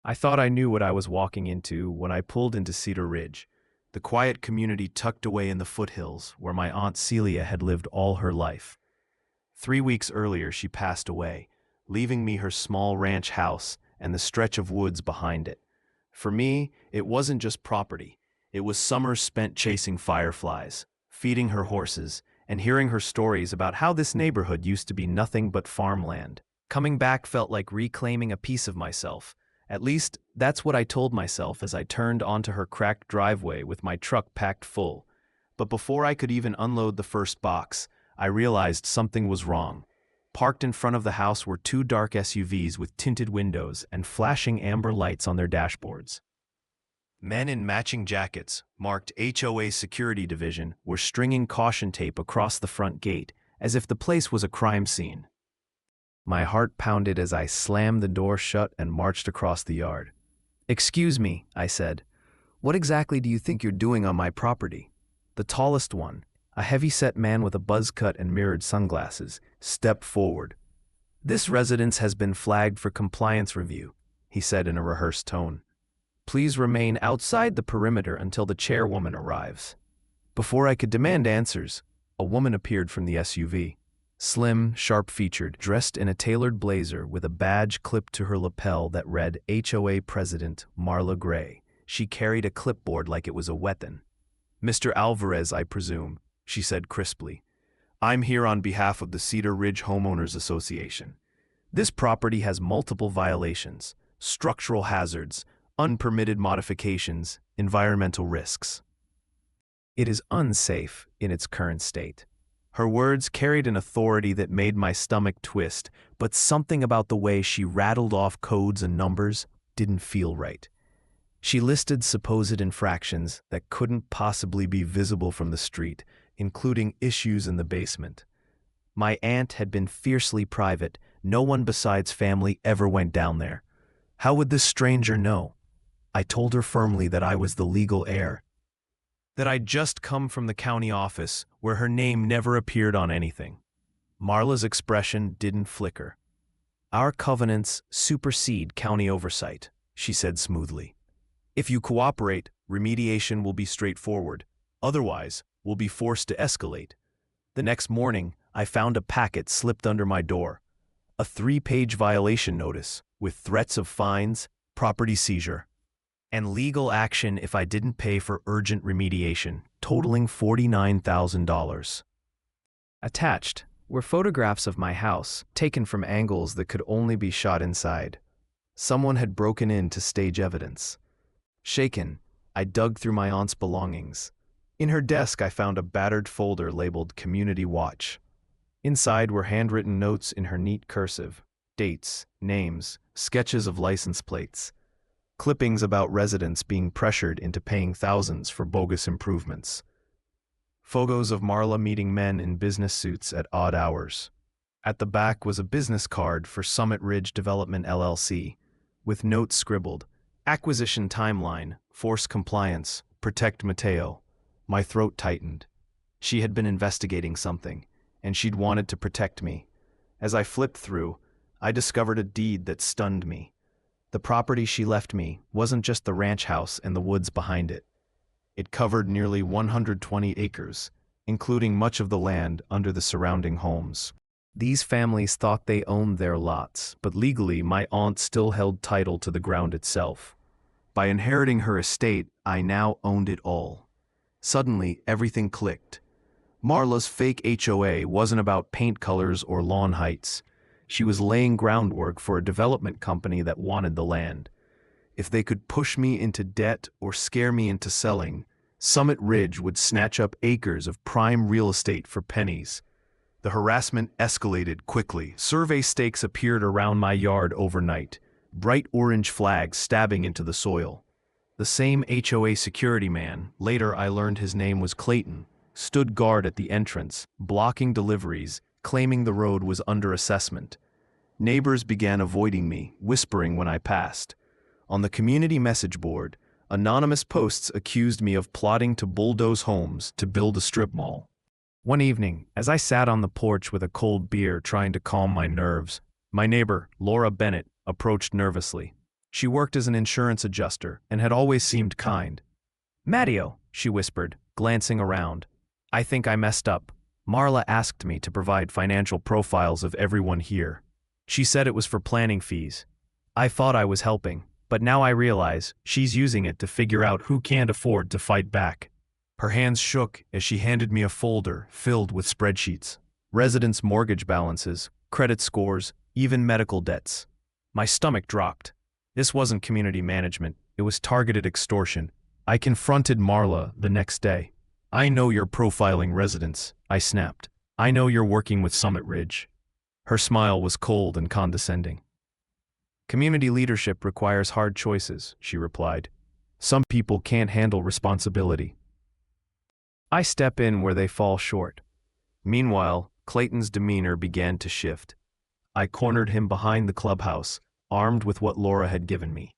I thought I knew what I was walking into when I pulled into Cedar Ridge, the quiet community tucked away in the foothills where my Aunt Celia had lived all her life. 3 weeks earlier, she passed away, leaving me her small ranch house and the stretch of woods behind it. For me, it wasn't just property. It was summers spent chasing fireflies, feeding her horses, and hearing her stories about how this neighborhood used to be nothing but farmland. Coming back felt like reclaiming a piece of myself. At least, that's what I told myself as I turned onto her cracked driveway with my truck packed full. But before I could even unload the first box, I realized something was wrong. Parked in front of the house were two dark SUVs with tinted windows and flashing amber lights on their dashboards. Men in matching jackets, marked HOA Security Division, were stringing caution tape across the front gate, as if the place was a crime scene. My heart pounded as I slammed the door shut and marched across the yard. "Excuse me," I said. "What exactly do you think you're doing on my property?" The tallest one, a heavy-set man with a buzz cut and mirrored sunglasses, stepped forward. "This residence has been flagged for compliance review," he said in a rehearsed tone. "Please remain outside the perimeter until the chairwoman arrives." Before I could demand answers, a woman appeared from the SUV. Slim, sharp-featured, dressed in a tailored blazer with a badge clipped to her lapel that read HOA President Marla Gray. She carried a clipboard like it was a weapon. "Mr. Alvarez, I presume," she said crisply. "I'm here on behalf of the Cedar Ridge Homeowners Association. This property has multiple violations, structural hazards, unpermitted modifications, environmental risks. It is unsafe in its current state." Her words carried an authority that made my stomach twist, but something about the way she rattled off codes and numbers didn't feel right. She listed supposed infractions that couldn't possibly be visible from the street, including issues in the basement. My aunt had been fiercely private. No one besides family ever went down there. How would this stranger know? I told her firmly that I was the legal heir, that I'd just come from the county office where her name never appeared on anything. Marla's expression didn't flicker. "Our covenants supersede county oversight," she said smoothly. "If you cooperate, remediation will be straightforward. Otherwise, we'll be forced to escalate." The next morning, I found a packet slipped under my door. A 3-page violation notice with threats of fines, property seizure, and legal action if I didn't pay for urgent remediation, totaling $49,000. Attached were photographs of my house, taken from angles that could only be shot inside. Someone had broken in to stage evidence. Shaken, I dug through my aunt's belongings. In her desk, I found a battered folder labeled Community Watch. Inside were handwritten notes in her neat cursive, dates, names, sketches of license plates, clippings about residents being pressured into paying thousands for bogus improvements. Photos of Marla meeting men in business suits at odd hours. At the back was a business card for Summit Ridge Development LLC, with notes scribbled: "Acquisition timeline, force compliance, protect Mateo." My throat tightened. She had been investigating something, and she'd wanted to protect me. As I flipped through, I discovered a deed that stunned me. The property she left me wasn't just the ranch house and the woods behind it. It covered nearly 120 acres, including much of the land under the surrounding homes. These families thought they owned their lots, but legally my aunt still held title to the ground itself. By inheriting her estate, I now owned it all. Suddenly, everything clicked. Marla's fake HOA wasn't about paint colors or lawn heights. She was laying groundwork for a development company that wanted the land. If they could push me into debt or scare me into selling, Summit Ridge would snatch up acres of prime real estate for pennies. The harassment escalated quickly. Survey stakes appeared around my yard overnight, bright orange flags stabbing into the soil. The same HOA security man, later I learned his name was Clayton, stood guard at the entrance, blocking deliveries, claiming the road was under assessment. Neighbors began avoiding me, whispering when I passed. On the community message board, anonymous posts accused me of plotting to bulldoze homes to build a strip mall. One evening, as I sat on the porch with a cold beer trying to calm my nerves, my neighbor, Laura Bennett, approached nervously. She worked as an insurance adjuster and had always seemed kind. "Matteo," she whispered, glancing around. "I think I messed up. Marla asked me to provide financial profiles of everyone here. She said it was for planning fees. I thought I was helping, but now I realize she's using it to figure out who can't afford to fight back." Her hands shook as she handed me a folder filled with spreadsheets. Residents' mortgage balances, credit scores, even medical debts. My stomach dropped. This wasn't community management, it was targeted extortion. I confronted Marla the next day. "I know you're profiling residents," I snapped. "I know you're working with Summit Ridge." Her smile was cold and condescending. "Community leadership requires hard choices," she replied. "Some people can't handle responsibility. I step in where they fall short." Meanwhile, Clayton's demeanor began to shift. I cornered him behind the clubhouse, armed with what Laura had given me.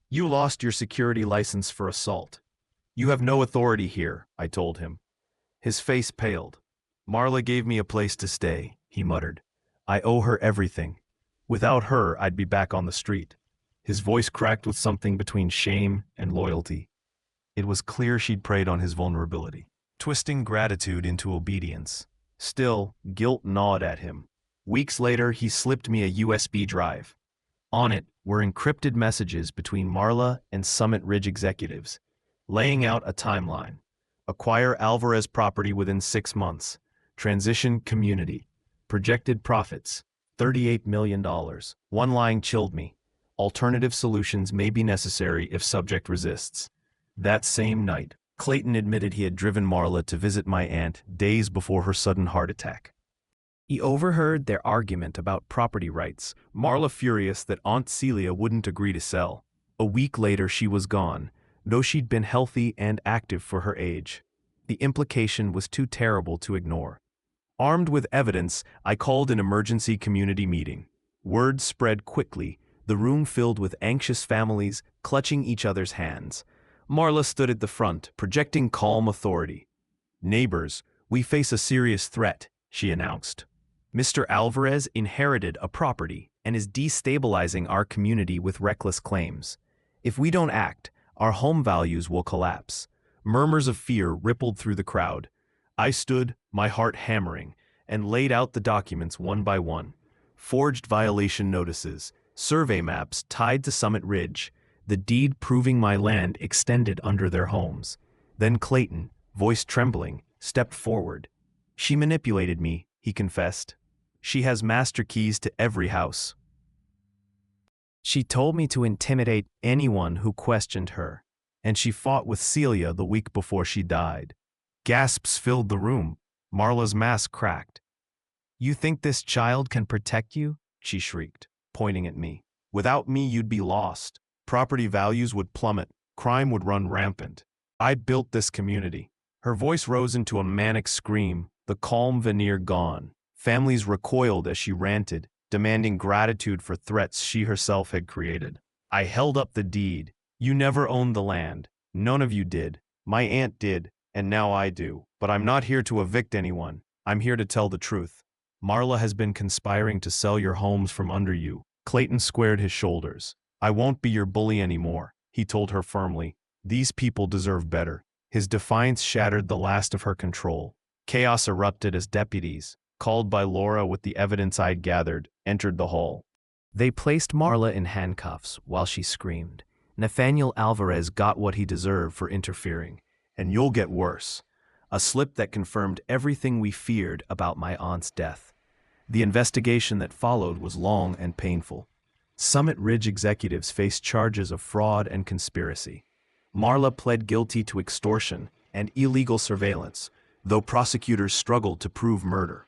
"You lost your security license for assault. You have no authority here," I told him. His face paled. "Marla gave me a place to stay," he muttered. "I owe her everything. Without her, I'd be back on the street." His voice cracked with something between shame and loyalty. It was clear she'd preyed on his vulnerability, twisting gratitude into obedience. Still, guilt gnawed at him. Weeks later, he slipped me a USB drive. On it were encrypted messages between Marla and Summit Ridge executives, laying out a timeline. Acquire Alvarez property within 6 months. Transition community. Projected profits, $38 million. One line chilled me. Alternative solutions may be necessary if subject resists. That same night, Clayton admitted he had driven Marla to visit my aunt days before her sudden heart attack. He overheard their argument about property rights, Marla furious that Aunt Celia wouldn't agree to sell. A week later she was gone, though she'd been healthy and active for her age. The implication was too terrible to ignore. Armed with evidence, I called an emergency community meeting. Word spread quickly, the room filled with anxious families clutching each other's hands. Marla stood at the front, projecting calm authority. "Neighbors, we face a serious threat," she announced. "Mr. Alvarez inherited a property and is destabilizing our community with reckless claims. If we don't act, our home values will collapse." Murmurs of fear rippled through the crowd. I stood, my heart hammering, and laid out the documents one by one. Forged violation notices, survey maps tied to Summit Ridge, the deed proving my land extended under their homes. Then Clayton, voice trembling, stepped forward. "She manipulated me," he confessed. "She has master keys to every house. She told me to intimidate anyone who questioned her, and she fought with Celia the week before she died." Gasps filled the room. Marla's mask cracked. "You think this child can protect you?" she shrieked, pointing at me. "Without me, you'd be lost. Property values would plummet. Crime would run rampant. I built this community." Her voice rose into a manic scream, the calm veneer gone. Families recoiled as she ranted, demanding gratitude for threats she herself had created. I held up the deed. "You never owned the land. None of you did. My aunt did, and now I do. But I'm not here to evict anyone. I'm here to tell the truth. Marla has been conspiring to sell your homes from under you." Clayton squared his shoulders. "I won't be your bully anymore," he told her firmly. "These people deserve better." His defiance shattered the last of her control. Chaos erupted as deputies, called by Laura with the evidence I'd gathered, entered the hall. They placed Marla in handcuffs while she screamed. Nathaniel Alvarez got what he deserved for interfering. "And you'll get worse." A slip that confirmed everything we feared about my aunt's death. The investigation that followed was long and painful. Summit Ridge executives faced charges of fraud and conspiracy. Marla pled guilty to extortion and illegal surveillance, though prosecutors struggled to prove murder.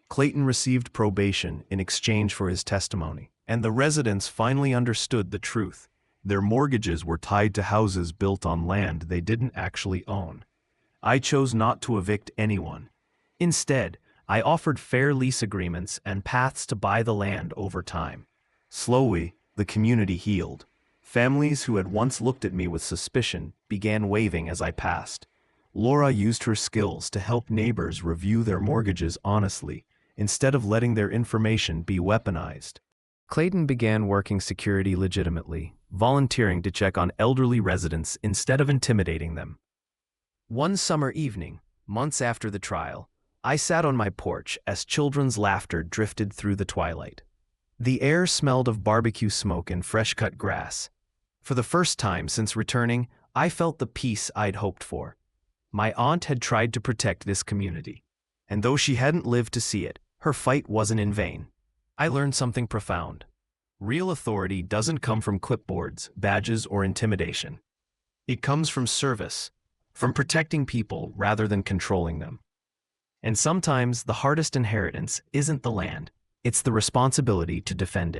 Clayton received probation in exchange for his testimony, and the residents finally understood the truth. Their mortgages were tied to houses built on land they didn't actually own. I chose not to evict anyone. Instead, I offered fair lease agreements and paths to buy the land over time. Slowly, the community healed. Families who had once looked at me with suspicion began waving as I passed. Laura used her skills to help neighbors review their mortgages honestly, instead of letting their information be weaponized. Clayton began working security legitimately, volunteering to check on elderly residents instead of intimidating them. One summer evening, months after the trial, I sat on my porch as children's laughter drifted through the twilight. The air smelled of barbecue smoke and fresh-cut grass. For the first time since returning, I felt the peace I'd hoped for. My aunt had tried to protect this community, and though she hadn't lived to see it, her fight wasn't in vain. I learned something profound. Real authority doesn't come from clipboards, badges, or intimidation. It comes from service, from protecting people rather than controlling them. And sometimes the hardest inheritance isn't the land, it's the responsibility to defend it.